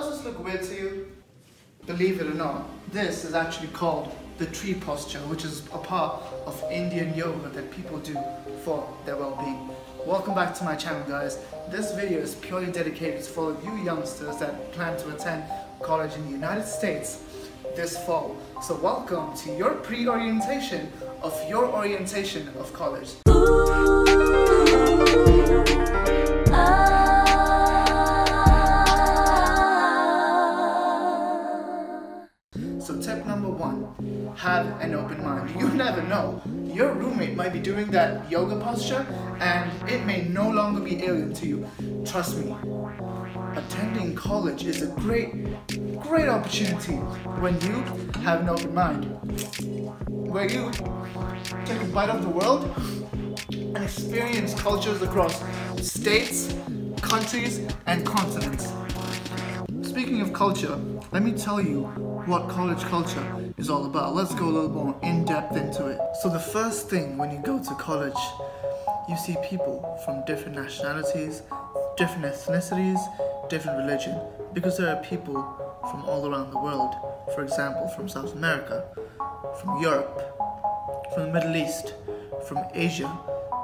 Does this look weird to you? Believe it or not, this is actually called the tree posture, which is a part of Indian yoga that people do for their well-being. Welcome back to my channel, guys. This video is purely dedicated for you youngsters that plan to attend college in the United States this fall. So welcome to your pre-orientation of your orientation of college. So tip number one, have an open mind. You never know. Your roommate might be doing that yoga posture and it may no longer be alien to you. Trust me, attending college is a great opportunity when you have an open mind, where you take a bite of the world and experience cultures across states, countries, and continents. Speaking of culture, let me tell you what college culture is all about. Let's go a little more in-depth into it. So the first thing when you go to college, you see people from different nationalities, different ethnicities, different religion, because there are people from all around the world. For example, from South America, from Europe, from the Middle East, from Asia.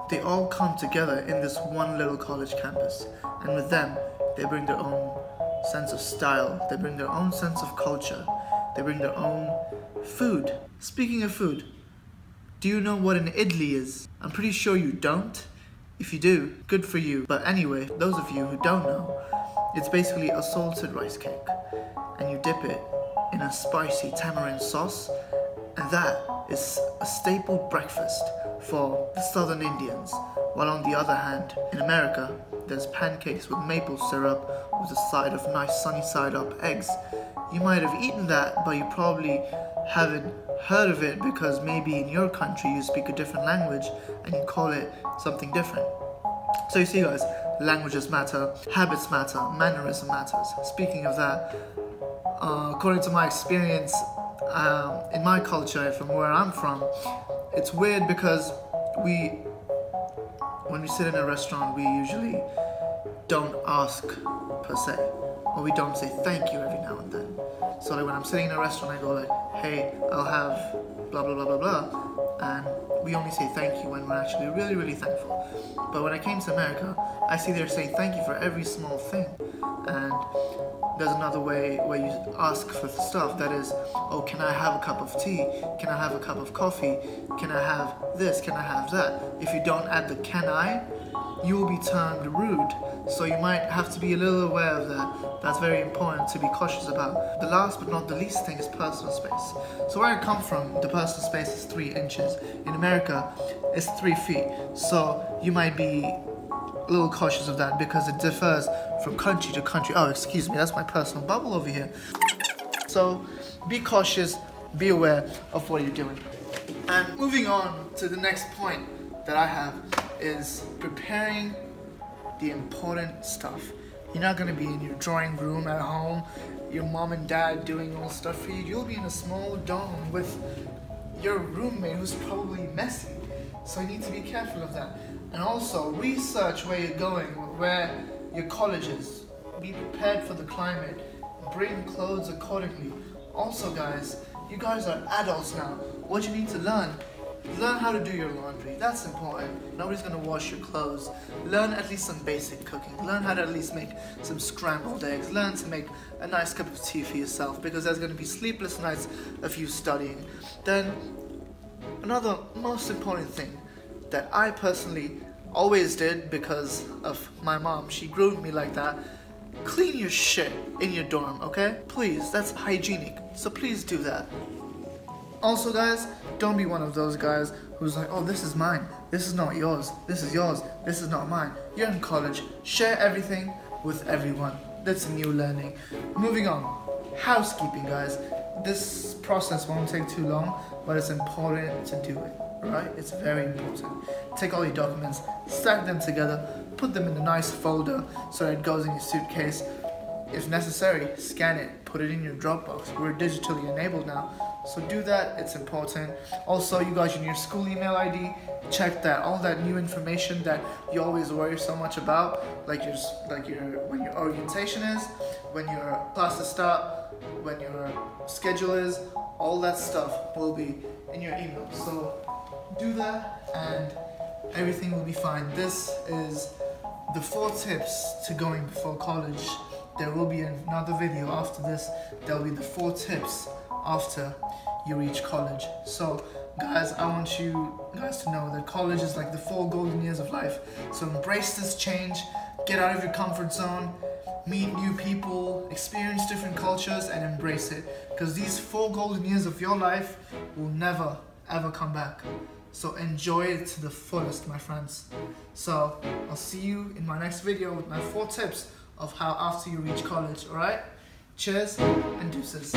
They all come together in this one little college campus, and with them, they bring their own sense of style, they bring their own sense of culture, they bring their own food. Speaking of food, do you know what an idli is? I'm pretty sure you don't. If you do, good for you. But anyway, those of you who don't know, it's basically a salted rice cake, and you dip it in a spicy tamarind sauce, and that is a staple breakfast for the Southern Indians. While on the other hand, in America, there's pancakes with maple syrup with a side of nice sunny side up eggs. You might have eaten that, but you probably haven't heard of it because maybe in your country you speak a different language and you call it something different. So you see, guys, languages matter, habits matter, mannerism matters. Speaking of that, according to my experience in my culture, from where I'm from, it's weird because when we sit in a restaurant, we usually don't ask per se, or we don't say thank you every now and then. So like when I'm sitting in a restaurant, I go like, hey, I'll have blah blah blah blah blah, and we only say thank you when we're actually really thankful. But when I came to America, I see they're saying thank you for every small thing, and there's another way where you ask for stuff that is, oh, can I have a cup of tea? Can I have a cup of coffee? Can I have this? Can I have that? If you don't add the can I, you will be termed rude. So you might have to be a little aware of that. That's very important to be cautious about. The last but not the least thing is personal space. So where I come from, the personal space is 3 inches. In America, it's 3 feet. So you might be a little cautious of that because it differs from country to country. Oh, excuse me, that's my personal bubble over here. So be cautious, be aware of what you're doing. And moving on to the next point that I have is preparing the important stuff. You're not going to be in your drawing room at home, your mom and dad doing all stuff for you. You'll be in a small dorm with your roommate who's probably messy. So you need to be careful of that. And also research where you're going, where your college is. Be prepared for the climate. Bring clothes accordingly. Also, guys, you guys are adults now. What you need to learn how to do your laundry. That's important. Nobody's gonna wash your clothes. Learn at least some basic cooking. Learn how to at least make some scrambled eggs. Learn to make a nice cup of tea for yourself, because there's gonna be sleepless nights of you studying. Then another most important thing that I personally always did because of my mom, she groomed me like that: clean your shit in your dorm, okay? Please, that's hygienic, so please do that. Also, guys, don't be one of those guys who's like, oh, this is mine, this is not yours, this is yours, this is not mine. You're in college, share everything with everyone. That's a new learning. Moving on, housekeeping, guys. This process won't take too long, but it's important to do it, right? It's very important. Take all your documents, stack them together, put them in a nice folder so that it goes in your suitcase. If necessary, scan it, put it in your Dropbox. We're digitally enabled now, So do that, it's important. Also, you guys, your school email ID, check that all that new information that you always worry so much about, like when your orientation is, when your classes start, when your schedule is, all that stuff will be in your email. So do that and everything will be fine. This is the 4 tips to going before college. There will be another video after this. There will be the 4 tips after you reach college. So guys, I want you guys to know that college is like the 4 golden years of life. So embrace this change, get out of your comfort zone, meet new people, experience different cultures, and embrace it. Because these 4 golden years of your life will never ever come back. So enjoy it to the fullest, my friends. So I'll see you in my next video with my 4 tips of how after you reach college, alright? Cheers and deuces.